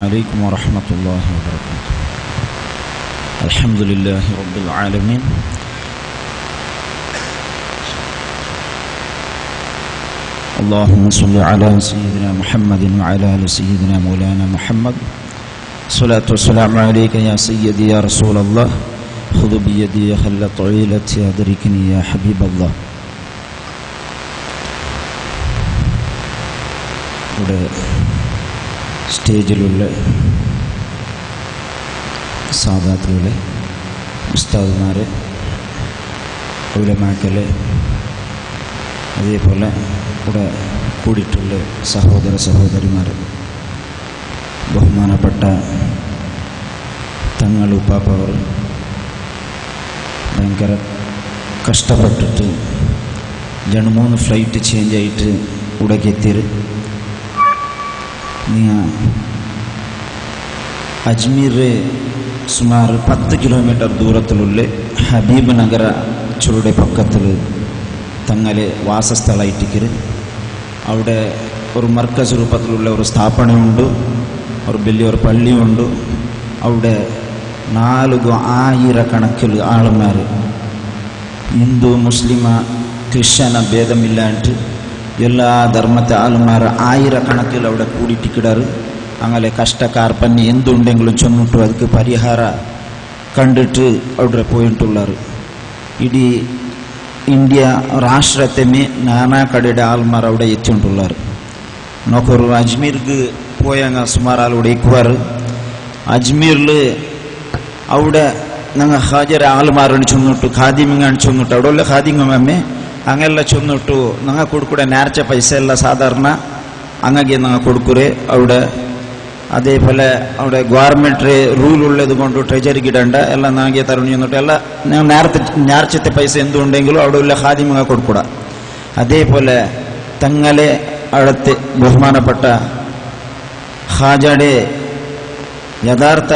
عليكم ورحمة الله وبركاته. الحمد لله رب العالمين. اللهم صل على سيدنا محمد وعلى آل سيدنا مولانا محمد. الصلاة والسلام عليك يا سيدي يا رسول الله. خذ بيدي خل طويلة أدركني يا حبيب الله. ഇവിടെ സ്റ്റേജിലുള്ള സാദാത്തുകളെ, ഉസ്താദുമാരെ, ഉലമാക്കളെ, അതേപോലെ ഇവിടെ കൂടിയിട്ടുള്ള സഹോദര സഹോദരിമാർ, ബഹുമാനപ്പെട്ട തങ്ങൾ ഉപ്പാപ്പവർ ഭയങ്കര കഷ്ടപ്പെട്ടിട്ട് 2-3 ഫ്ലൈറ്റ് ചേഞ്ച് ആയിട്ട് ഇവിടേക്ക് എത്തിയത്. അജ്മീർ സുമാർ 10 കിലോമീറ്റർ ദൂരത്തിലുള്ള ഹബീബ് നഗര ചുരുടെ പക്കത്തിൽ തങ്ങളെ വാസസ്ഥലമായിട്ടിക്കര്. അവിടെ ഒരു മർക്കസ് രൂപത്തിലുള്ള ഒരു സ്ഥാപനമുണ്ട്, ഒരു വലിയൊരു പള്ളിയുണ്ട്. അവിടെ 4,000 കണക്കിൽ ആളുമാർ, ഹിന്ദു മുസ്ലിം ക്രിസ്ത്യന ഭേദമില്ലാണ്ട് എല്ലാ ധർമ്മത്തെ ആളുമാർ 1000 കണക്കിൽ അവിടെ കൂടിയിട്ടിക്കിടാറ്. അങ്ങനെ കഷ്ടക്കാർപ്പന്നെ എന്തുണ്ടെങ്കിലും ചൊന്നിട്ടു ಅದಕ್ಕೆ ಪರಿಹಾರ കണ്ടിട്ട് അവിടെ പോയിട്ടുള്ളാറ്. ഇടീ ഇന്ത്യ രാഷ്ട്രത്തെ നാനാ കടയുടെ ആൾമാർ അവിടെ എത്തിയിട്ടുള്ളാറ്. നോക്കൊരു അജ്മീർക്ക് പോയങ്ങ സുമാർ ആളവിടെ ഇക്കുവാറ്. അജ്മീരിൽ അവിടെ ഞങ്ങൾ ഹാജര ആൾമാരನ್ನು ചൊന്നിട്ടു, ഖാദിമിങ്ങാണ് ചൊന്നിട്ടു. അവിടെ ഉള്ള ഖാദിങ്ങമ്മೆ അങ്ങെಲ್ಲ ചൊന്നിട്ടു ഞങ്ങൾ കൊടുക്കൂടെ നേർച്ച പൈസ ಎಲ್ಲ സാധാരണ അങ്ങಗೆ ഞങ്ങൾ കൊടുക്കൂരെ അവിടെ. അതേപോലെ അവിടെ ഗവൺമെൻറ് റൂൾ ഉള്ളത് കൊണ്ട് ട്രജറിക്ക് ഇടണ്ട ಎಲ್ಲ ನನಗೆ തരുണി എന്നിട്ട് ಎಲ್ಲ നേർച്ചത്തെ പൈസ എന്തുണ്ടെങ്കിലും അവിടെ ഉള്ള ഖാദിമങ്ങ കൊടുക്കൂട. അതേപോലെ തങ്ങളെ അവിടുത്തെ ബഹുമാനപ്പെട്ട ഹാജയുടെ യഥാർത്ഥ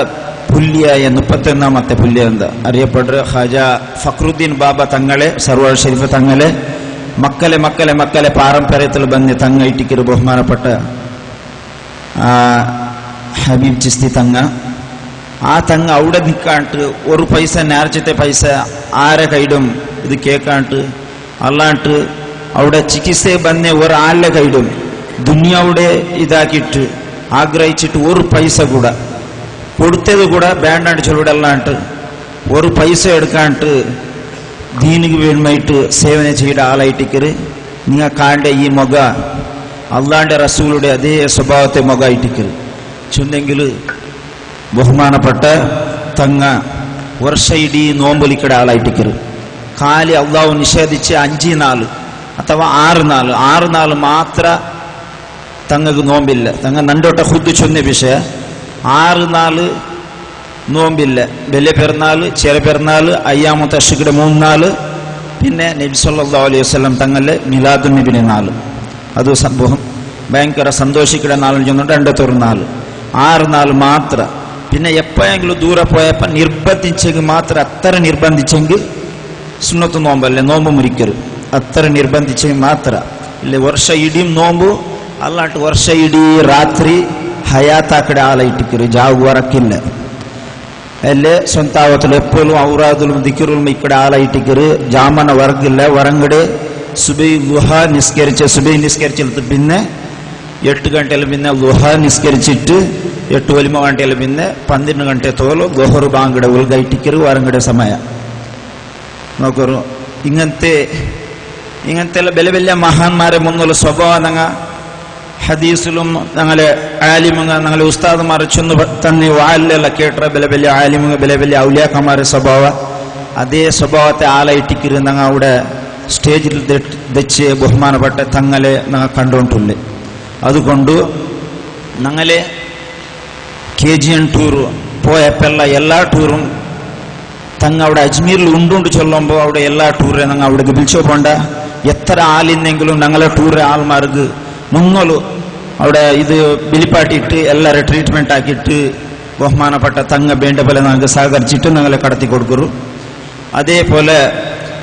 പുല്യായ 31ാമത്തെ പുല്യ എന്താ അറിയപ്പെടുക ഖാജ ഫക്രുദ്ദീൻ ബാബ തങ്ങളെ, സർവർ ഷരീഫ് തങ്ങളെ മക്കളെ പാരമ്പര്യത്തിൽ ಬಂದು തങ്ങ ഇട്ടിക്കರು ബഹുമാനപ്പെട്ട ഹബീബ് ചിസ്തി തങ്ങ. ആ തങ്ങ അവിടെ നിൽക്കാണ്ട് ഒരു പൈസ നേർച്ചത്തെ പൈസ ആരെ കൈടും ഇത് കേൾക്കാണ്ട് അല്ലാണ്ട് അവിടെ ചികിത്സ ಬಂದೆ ഒരാളുടെ കൈടും ദുനിയാവുടെ ഇതാക്കിയിട്ട് ആഗ്രഹിച്ചിട്ട് ഒരു പൈസ കൂടെ കൊടുത്തത് കൂടെ വേണ്ടാണ്ട് ചൊല്ലിടല്ലാണ്ട് ഒരു പൈസ എടുക്കാണ്ട് ദീനിക്ക് വേണ്ടിയിട്ട് സേവന ചെയ്ത ആളായിട്ടിക്കര്. നിങ്ങൾ കാണേണ്ട ഈ മുഖ അള്ളാന്റെ റസൂലുടെ അതേ സ്വഭാവത്തെ മുഖ ആയിട്ടിക്കര് ചൊന്നെങ്കിൽ ബഹുമാനപ്പെട്ട തങ്ങ വർഷ ഇടീ നോമ്പൊലിക്കട ആളായിട്ടിക്കര്. കാലി അള്ളാഹു നിഷേധിച്ച് 5 നാൾ ಅಥವಾ 6 നാൾ മാത്ര തങ്ങൾക്ക് നോമ്പില്ല. തങ്ങ നണ്ടോട്ട ഖുദ് ചൊന്ന വിഷയ 6 നാൾ നോമ്പില്ല. വലിയ പെരുന്നാൾ, ചെറിയ പെരുന്നാൾ, അയ്യാമു തശ്രീഖിയുടെ 3 നാൾ, പിന്നെ നബി സല്ലല്ലാഹു അലൈഹി വസല്ലം തങ്ങളുടെ മിലാദുൻ നബിയുടെ നാൾ. അത് സംഭവം ഭയങ്കര സന്തോഷിക്കുന്ന നാളിൽ ചെന്നിട്ട് 2 നാൾ 6 നാൾ മാത്ര. പിന്നെ എപ്പോഴെങ്കിലും ദൂരെ പോയപ്പോൾ നിർബന്ധിച്ചെങ്കിൽ മാത്രം, അത്ര നിർബന്ധിച്ചെങ്കിൽ സുന്നത്ത് നോമ്പല്ലേ, നോമ്പ് മുറിക്കരുത്. അത്ര നിർബന്ധിച്ചെങ്കിൽ മാത്ര. ഇല്ല വർഷ ഇടിയും നോമ്പ് അല്ലാണ്ട് വർഷ ഇടീ രാത്രി ഹയാത്താക്കടെ ആളായിട്ടിക്കರು, ಜಾಗುವರಕ್ಕಿಲ್ಲ. ಅಲ್ಲೇ ಸ್ವಂತಾವತ್ತಲು ಎಪ್ಪಲು ಔರಾದಲು ದಿಕ್ಕಿರುಲ್ ಇಕ್ಕಡೆ ಆಳಾಯಿಟ್ಟಿಕ್ಕರು. ಜಾಮನ ಹೊರಗಿಲ್ಲ, ಹೊರಂಗಡೆ ಸುಬೈ ലുഹ നിസ്കരിച്ചിട്ട് പിന്നെ 8 ಗಂಟೆಯಲ್ಲಿ പിന്നെ ലുഹ നിസ്കരിച്ചിട്ട് 8 വലിമ ಗಂಟೆಯಲ್ಲಿ പിന്നെ 12 ಗಂಟೆ തോലും ഗോഹർ ബാങ്കടെ ഉൾഗൈട്ടിക്കರು ಹೊರಂಗಡೆ ಸಮಯ നോക്കರು. ഇങ്ങനത്തെ വലിയ വലിയ മഹാന്മാരെ മുന്നുള്ള സ്വഭാവം ഞങ്ങൾ ഹദീസിലും ഞങ്ങളെ ആലിമുങ്ങ ഞങ്ങളെ ഉസ്താദുമാരെ ചൊന്നു തന്നെ വാലിലെല്ല കേട്ട വലിയ ആലിമുങ്ങ വലിയ ഔലിയാക്കന്മാരെ സ്വഭാവ അതേ സ്വഭാവത്തെ ആളായിട്ടിക്കര് ഞങ്ങൾ അവിടെ സ്റ്റേജിൽ വെച്ച് ബഹുമാനപ്പെട്ട തങ്ങളെ ഞങ്ങൾ കണ്ടുകൊണ്ടില്ലേ. അതുകൊണ്ട് ഞങ്ങളെ KGN ടൂർ പോയപ്പോൾ എല്ലാ ടൂറും തങ്ങ അവിടെ അജ്മീരിൽ ഉണ്ടുണ്ട് ചൊല്ലുമ്പോൾ അവിടെ എല്ലാ ടൂറെ ഞങ്ങൾ അവിടെ വിളിച്ചോ പോണ്ട. എത്ര ആളിന്നെങ്കിലും ഞങ്ങളെ ടൂറെ ആൾമാർക്ക് മുന്നോലു അവിടെ ഇത് ബിലിപ്പാട്ടിയിട്ട് എല്ലാവരും ട്രീറ്റ്മെൻറ്റ് ആക്കിയിട്ട് ബഹുമാനപ്പെട്ട തങ്ങ വേണ്ട പോലെ ഞങ്ങൾക്ക് സഹകരിച്ചിട്ട് ഞങ്ങളെ കടത്തി കൊടുക്കരു. അതേപോലെ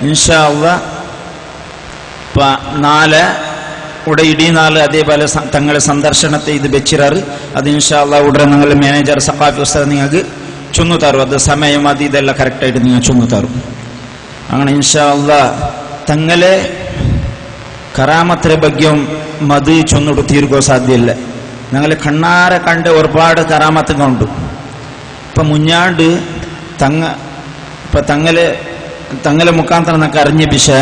ഇൻഷാ അല്ലാഹ് നാളെ ഇവിടെ ഇടീനാള് അതേപോലെ തങ്ങളെ സന്ദർശനത്തെ ഇത് വെച്ചിരാറ്. അത് ഇൻഷാ അല്ലാഹ് ഉടനെ നിങ്ങൾ മാനേജർ സഖാഫി ഉസ്താദ് നിങ്ങൾക്ക് ചൊന്നു തരും. അത് സമയം അത് ഇതെല്ലാം കറക്റ്റായിട്ട് നിങ്ങൾ ചൊന്നു തരും. അങ്ങനെ ഇൻഷാ അല്ലാഹ് തങ്ങളെ കറാമത്തിൻ്റെ ബഗ്യം മത് ചൊന്നിട്ട് തീർക്കോ സാധ്യമല്ല. ഞങ്ങൾ കണ്ണാരെ കണ്ട് ഒരുപാട് കറാമത്തുകൾ ഉണ്ട്. ഇപ്പം മുഞ്ഞാണ്ട് തങ്ങളെ മുഖാന്തരം നമുക്ക് അറിഞ്ഞ വിഷയ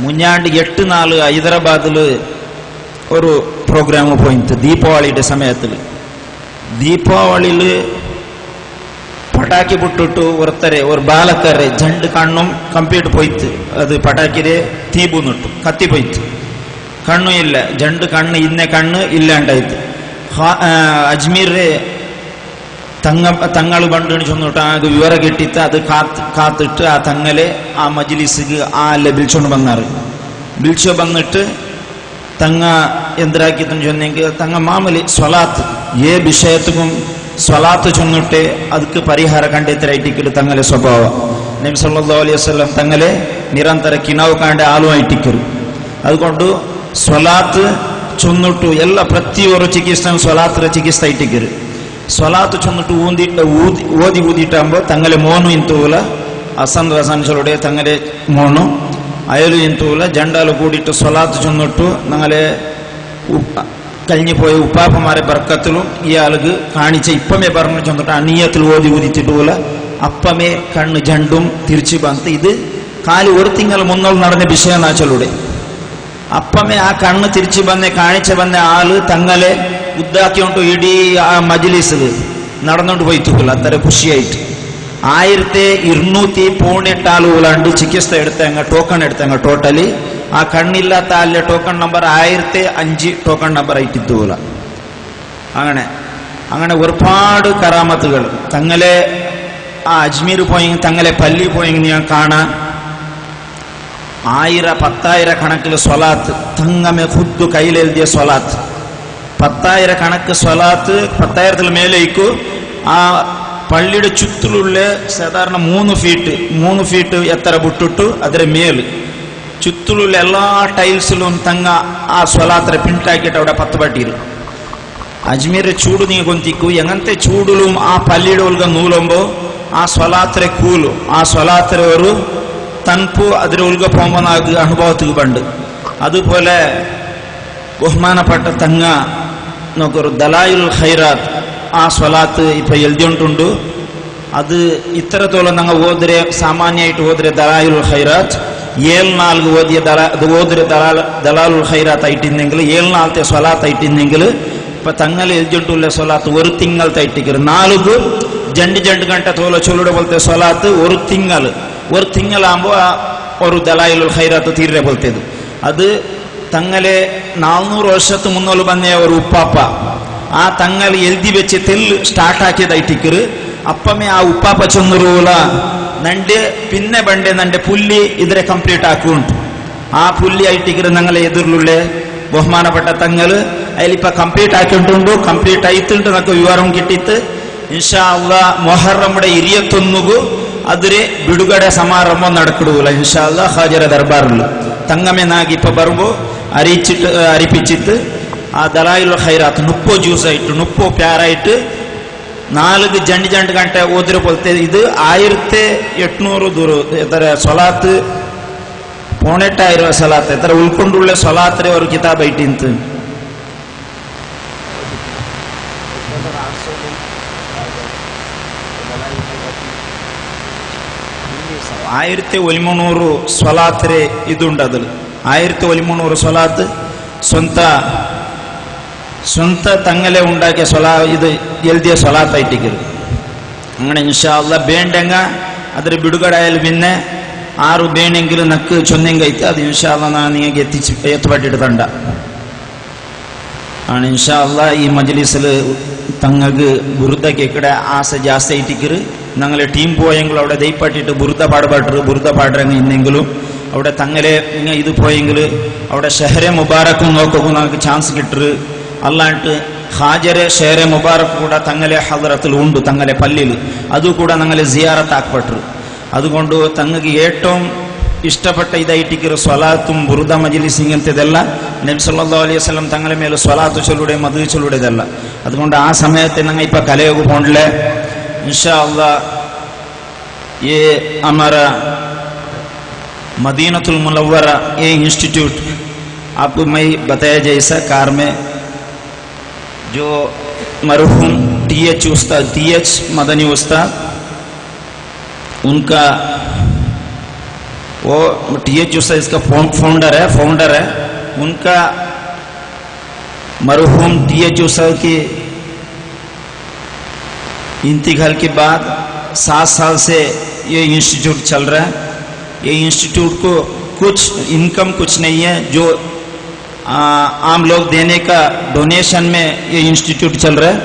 മുഞ്ഞാണ്ട് 8 നാൾ ഹൈദരാബാദിൽ ഒരു പ്രോഗ്രാം പോയിട്ട് ദീപാവളിയുടെ സമയത്തിൽ ദീപാവളിയിൽ ಪಟಾಕಿ ಬಿಟ್ಟಿಟ್ಟು ಹೊರ್ತಾರೆ ಅವ್ರು ಬಾಲಕರೆ ಜಂಡು ಕಣ್ಣು ಕಂಪ್ಲೀಟ್ ಪೋಯ್ತು. ಅದು ಪಟಾಕಿರೆ തീ ಬೂನಿಟ್ಟು ಕತ್ತಿ ಪೋಯ್ತು. ಕಣ್ಣು ಇಲ್ಲ, ಜಂಡು ಕಣ್ಣು ಇನ್ನೆ ಕಣ್ಣು ಇಲ್ಲಾಂಟಾಯ್ತು. ಅಜ್ಮೀರ್ರೆ തങ്ങൾ പണ്ടിന് ചെന്നിട്ട് ആ വിവരം കിട്ടിയിട്ട് അത് കാത്തിട്ട് ആ തങ്ങളെ ആ മജ്ലിസിക്ക് വിളിച്ചോണ്ട് വന്നാറ്. വിളിച്ചു വന്നിട്ട് തങ്ങ എന്തിനാക്കിത്തെന്ന് ചൊന്നെങ്കിൽ തങ്ങ മാമൂലി സ്വലാത്ത് ഏ വിഷയത്തിനും സ്വലാത്ത് ചൊന്നിട്ട് ಅದಕ್ಕೆ ಪರಿಹಾರ ಕಂಡಿದ್ದರಾയിട്ടിക്കರು തങ്ങളെ സ്വഭാവം. നബി സല്ലല്ലാഹു അലൈഹി വസല്ലം തങ്ങളെ നിരന്തര കിനാവ് ಕಾಂಡೆ ಆಲುವಾಯಿಟ್ಟಿಕ್ಕರು. അതുകൊണ്ട് സ്വലാത്ത് ചൊന്നിട്ടു എല്ലാ ಪ್ರತಿಯೊರು ಚಿಕಿತ್ಸೆ ಸ್ವಲಾತ್ರ ಚಿಕಿತ್ಸೆ ಇಟ್ಟಿಕ್ಕರು. സ്വലാത്ത് ചൊന്നിട്ട് ഓതി ഊതിയിട്ടാകുമ്പോൾ തങ്ങളെ മോണു ಇಂತೂಲ ಹಸನ್ ರಸನ್ಸಲುಡೆ തങ്ങളെ മോണു അയಲು ಇಂತൂല ജണ്ടാല് കൂടിയിട്ട് സ്വലാത്ത് ചൊന്നിട്ടു ഞങ്ങളെ കഴിഞ്ഞു പോയ ഉപ്പാപ്പമാരെ ബർക്കത്തിലും ഇയാൾക്ക് കാണിച്ച ഇപ്പമേ പറഞ്ഞു ചെന്നിട്ട് അണിയത്തിൽ ഓതി ഊതിച്ചിട്ടുപോലെ അപ്പമേ കണ്ണ് ജണ്ടും തിരിച്ചു ಬಂತು. ഇത് കാല് ഒരു തിങ്കൾ മുന്നോട്ട് നടന്ന വിഷയനാച്ചലൂടെ അപ്പമേ ആ കണ്ണ് തിരിച്ചു വന്ന കാണിച്ച വന്ന ആള് തങ്ങളെ ഉദ്ദാക്കിയോണ്ട് ഇടീ ആ മജ്ലിസിൽ നടന്നുകൊണ്ട് പോയിത്തൂല. അത്ര ಖುಷಿಯಾയിട്ട് 1298 ആളുകളാണ്ട് ചികിത്സ എടുത്തങ്ങ ടോക്കൺ എടുത്തങ്ങ ടോട്ടലി ആ കണ്ണില്ലാത്ത ആളിലെ ടോക്കൺ നമ്പർ 1005 ടോക്കൺ നമ്പർ ആയിട്ടിത്തൂല. അങ്ങനെ ഒരുപാട് കറാമത്തുകൾ തങ്ങളെ ആ അജ്മീർ പോയെങ്കിൽ തങ്ങളെ പള്ളി പോയെങ്കിൽ ഞാൻ കാണാൻ 1000-10,000 കണക്കിൽ സ്വലാത്ത് തങ്ങമേ ഖുദ്ദു കയ്യിലെഴുതിയ സ്വലാത്ത് 10,000 കണക്ക് സ്വലാത്ത് 10,000 മേലേക്കു ആ പള്ളിയുടെ ചുറ്റിലുള്ള സാധാരണ 3 ഫീറ്റ് എത്ര വിട്ടിട്ടു അതിന്റെ മേല് ചുറ്റിലുള്ള എല്ലാ ടൈൽസിലും തങ്ങ ആ സ്വലാത്തിനെ പിൻട്ടാക്കിയിട്ട് അവിടെ 10 പട്ടിയിരും. അജ്മീർ ചൂട് നീ കൊന്തിക്കു എങ്ങനത്തെ ചൂടിലും ആ പള്ളിയുടെ ഉൾക നൂലുമ്പോ ആ സ്വലാത്തിനെ കൂലു ആ സ്വലാത്തിനെ ഒരു തണുപ്പ് അതിന്റെ ഉൾക പോകുമ്പോൾ നമുക്ക് അനുഭവത്തിൽ പണ്ട്. അതുപോലെ ബഹുമാനപ്പെട്ട തങ്ങ നോക്കൊരു ദലായിൽ ഖൈറാത്ത് ആ സ്വലാത്ത് ഇപ്പൊ എഴുതിയിട്ടുണ്ടു. അത് ഇത്തരത്തോളം ഞങ്ങൾ ഓതിരെ സാമാന്യമായിട്ട് ഓതിരെ ദലായിൽ ഖൈറാത്ത് 7-4 ഓതിരെ ദലാലുൽ ഖൈറാത്ത് ആയിട്ടിരുന്നെങ്കിൽ 7-4 സ്വലാത്ത് ആയിട്ടിരുന്നെങ്കിൽ ഇപ്പൊ തങ്ങൾ എഴുതിയിട്ടുള്ള സ്വലാത്ത് ഒരു തിങ്കളത്തെ ആയിട്ടിക്കರು 4 ജണ്ട് ಗಂಟೆ തോല ചൊല്ലുടെ പോലത്തെ സ്വലാത്ത് ഒരു തിങ്കളാകുമ്പോൾ ഒരു ദലായിലുൽ ഖൈറാത്ത് തീരെ പോലത്തേത്. അത് തങ്ങളെ 400 വർഷത്ത് മുന്നോട്ട് വന്ന ഒരു ഉപ്പാപ്പ ആ തങ്ങൾ എഴുതി വെച്ച് തെല്ല് സ്റ്റാർട്ടാക്കിയതായിട്ടിക്കರು. അപ്പമേ ആ ഉപ്പാപ്പ ചൊന്നൂല നന്റെ പിന്നെ ബണ്ടേ നന്റെ പുല്ലി ഇതിരെ കംപ്ലീറ്റ് ആക്കുന്നുണ്ട്. ആ പുല്ലി ആയിട്ടിക്കರು ഞങ്ങളെ എതിർലുള്ള ബഹുമാനപ്പെട്ട തങ്ങൾ അതിലിപ്പ കംപ്ലീറ്റ് ആക്കിയിട്ടുണ്ട്. കംപ്ലീറ്റ് ആയിട്ടുണ്ട് നമുക്ക് വിവരം കിട്ടിയിട്ട് ഇൻഷാ അല്ലാഹ് ಮೊಹರ್ರಂಡೆ 21 അതിരെ ಬಿಡುಗಡೆ ಸಮಾರಂಭ നടക്കിടൂല ഇൻഷാ അല്ലാഹ് ഹാജര ദർബാറിൽ തങ്ങമേനാಗಿ ഇപ്പൊ വരുമ്പോ അരിപ്പിച്ചിട്ട് ആ ദലായിലുൽ ഖൈറാത്ത് 30 ജ്യൂസ് ആയിട്ട് 30 പ്യാറായിട്ട് 4 ജണ്ട് ಗಂಟೆ ಓದಿರೋ പോലത്തെ ഇത് 1800 ദൂര എത്ര സ്വലാത്ത് 1800 സ്വലാത്ത് എത്ര ഉൾക്കൊണ്ടുള്ള സ്വലാത്തിലെ ഒരു കിതാബ് ആയിട്ട് 1300 സ്വലാത്തിരെ ഇതുണ്ട്. അതിൽ 1300 സ്വലാത്ത് സ്വന്ത തങ്ങളെ ഉണ്ടാക്കിയ ഇത് എഴുതിയ സ്വലാത്തായിട്ടിക്കರು. അങ്ങനെ ഇൻഷാ അല്ലാഹ് ಬೇಂಡೆಂಗ ಅದರ ಬಿಡುಗಡೆಯಲ್ಲಿ പിന്നെ 6 ಬೇಣೆങ്കിലും നക്ക് ചൊന്നെങ്കೈತೆ ಅದು ಇನ್ಶಾ ಅಲ್ಲಾಹ್ ನಾನು ನಿಮಗೆ ಎತ್ತುಪಟ್ಟಿട്ട് ತಂಡ ആണ്. ഇൻഷാ അല്ലാഹ് ഈ മജ്ലിസിൽ തങ്ങൾക്ക് ബുറുദ കേക്കടെ ആസ ജാസ്തി ആയിട്ടിക്കರು. ഞങ്ങളെ ടീം പോയെങ്കിലും അവിടെ ദൈപ്പട്ടിട്ട് ബുറുദ പാടുറങ്ങി ഇന്നെങ്കിലും അവിടെ തങ്ങളെ ഇത് പോയെങ്കിൽ അവിടെ ഷെഹറെ മുബാറക്കും നോക്കും നമുക്ക് ചാൻസ് കിട്ടರು. അല്ലാണ്ട് ഹാജരെ ഷെഹറെ മുബാറക്ക് കൂടെ തങ്ങളെ ഹദറത്തിൽ ഉണ്ട് തങ്ങളെ പള്ളിയിൽ അത് കൂടെ ഞങ്ങളെ സിയാറത്ത് ആക്കപ്പെട്ടു. അതുകൊണ്ട് തങ്ങൾക്ക് ഏറ്റവും ಇಷ್ಟಪಟ್ಟ ಇದಾಯಿಟ್ಟಿಗಿರೋ ಸ್ವಲಾತು ಬುರುದ ಮಜಲಿಸಿಂಗ್ ಅಂತಿದೆಲ್ಲ ನಬಿ ಸല്ലಲ್ಲಾಹು ಅಲೈಹಿ ವಸಲ್ಲಂ തങ്ങളെ ಮೇಲೆ സ്വലാത്ത് ചൊല്ലുടെ മദ് ചൊല്ലുടെ ഇതല്ല. അതുകൊണ്ട് ആ സമയത്ത് ഞങ്ങൾ ഇപ്പൊ കലയോഗ പോണ്ടല്ലേ इंशाअल्लाह. ये हमारा मदीनतुल मुनव्वरा ये इंस्टीट्यूट आपको मैं बताया जैसा कार में जो मरहूम टीएच उस्ताद टीएच मदनी उस्ताद उनका वो टीएच उस्ताद इसका फाउंडर है उनका मरहूम टीएच उस्ताद की इंतकाल के बाद 7 साल से ये इंस्टीट्यूट चल रहा है. ये इंस्टीट्यूट को कुछ इनकम कुछ नहीं है, जो आम लोग देने का डोनेशन में ये इंस्टीट्यूट चल रहा है.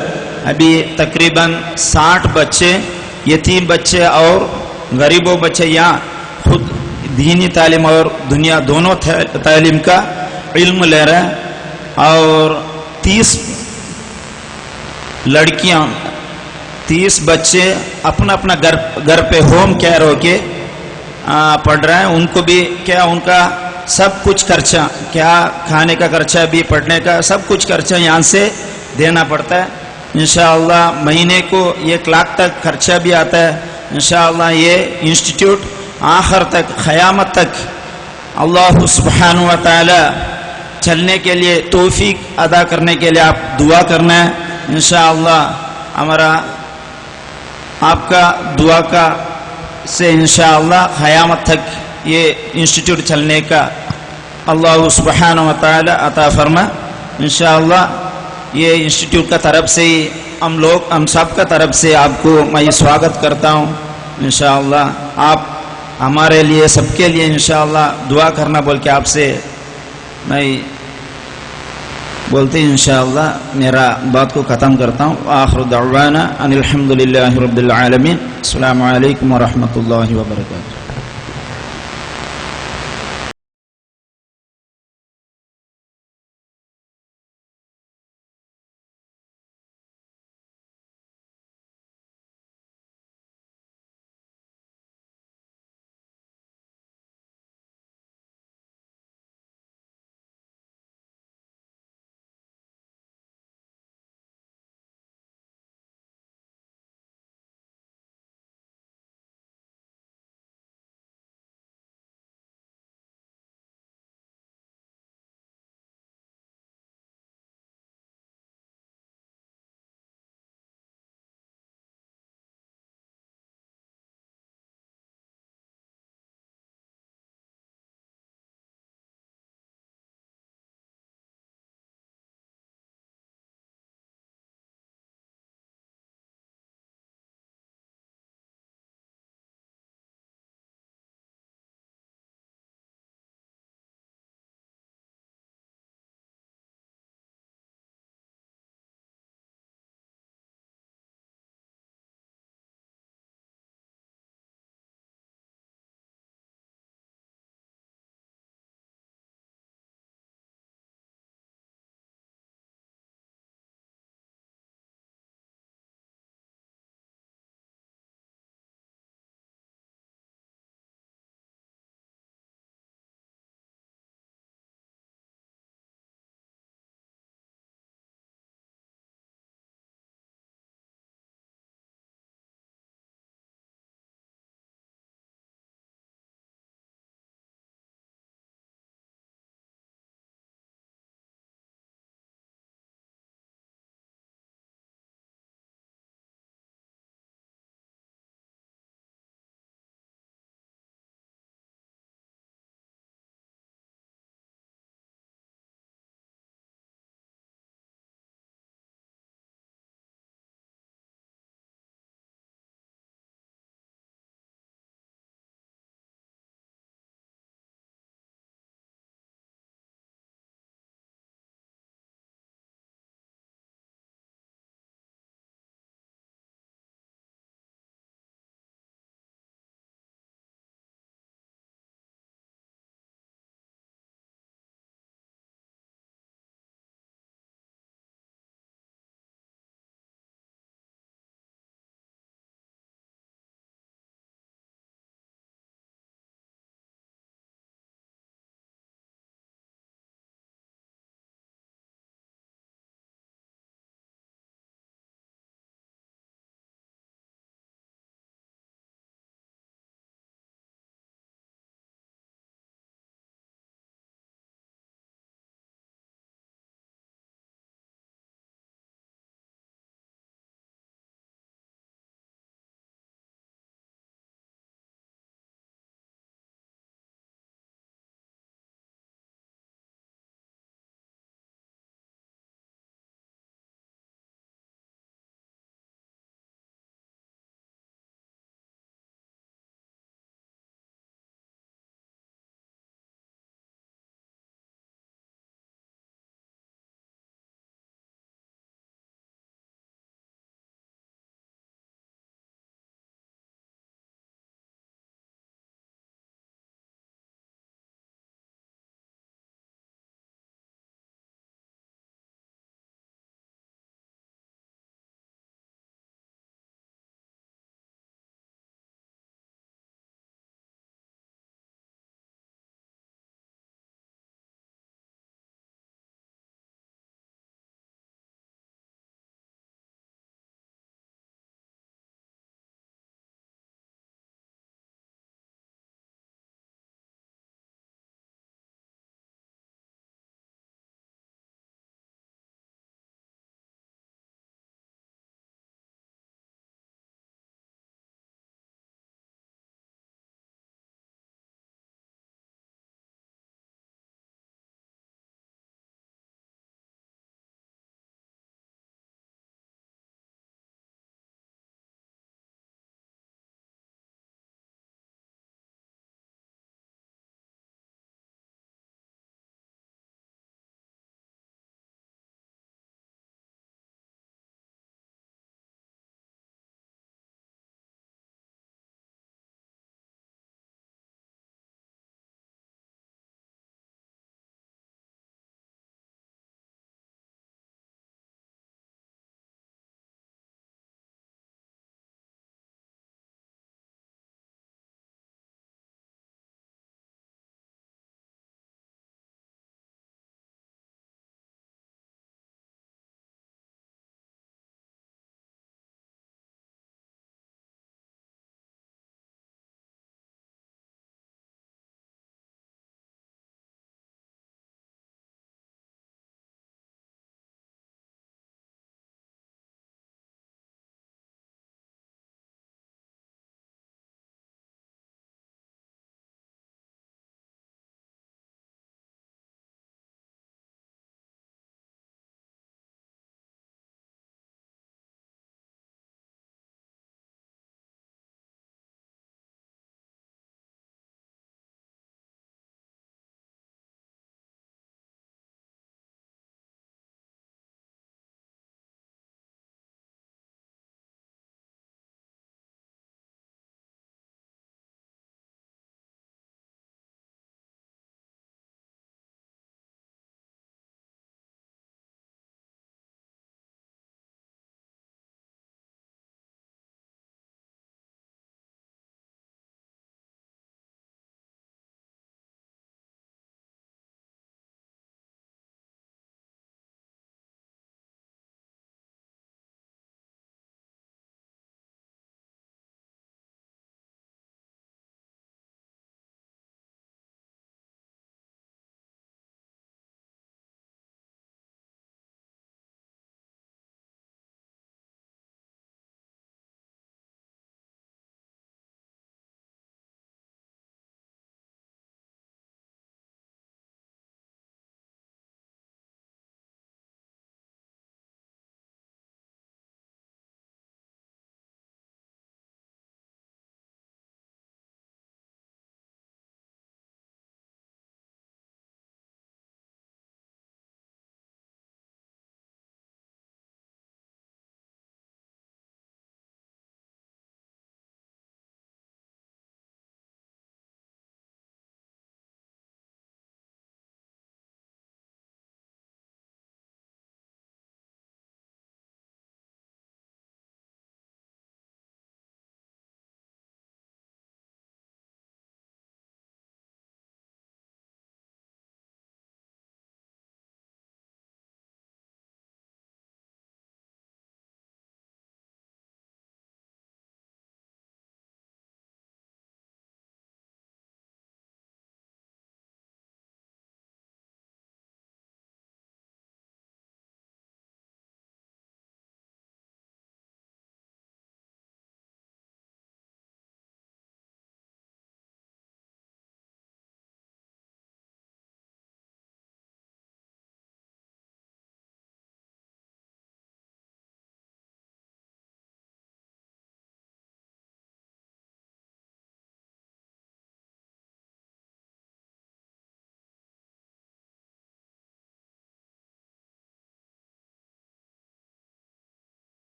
अभी तकरीबन 60 बच्चे यतीम बच्चे और गरीबों बच्चे यहाँ खुद दीनी तालीम और दुनिया दोनों तालीम का इल्म ले रहे हैं. और 30 लड़कियाँ 30 बच्चे अपना अपना घर पे होम केयर होके पढ़ रहे हैं. उनको भी क्या उनका सब कुछ खर्चा, क्या खाने का खर्चा भी पढ़ने का सब कुछ खर्चा यहाँ से देना पड़ता है. इंशाअल्लाह महीने को 1 लाख तक खर्चा भी आता है. इंशाअल्लाह ये इंस्टीट्यूट आखिर तक क़यामत तक अल्लाह सुब्हानहु व तआला चलने के लिए तौफीक अदा करने के लिए आप दुआ करना है. इंशाअल्लाह हमारा आपका दुआ का से इंशाअल्लाह क़यामत तक ये इंस्टीट्यूट चलने का अल्लाह सुब्हानहु व तआला अता फरमा. इंशाअल्लाह ये इंस्टीट्यूट का तरफ से ही हम सब का तरफ से आपको मैं स्वागत करता हूँ. इंशाअल्लाह आप हमारे लिए सबके लिए इंशाअल्लाह दुआ करना बोल के आपसे मैं बोलते इंशाअल्लाह मेरा बात को ख़त्म करता हूँ. आखिर दअवाना अनिल हम्दुलिल्लाहि रब्बिल आलमीन. अस्सलामु अलैकुम व रहमतुल्लाहि व बरकातुहू.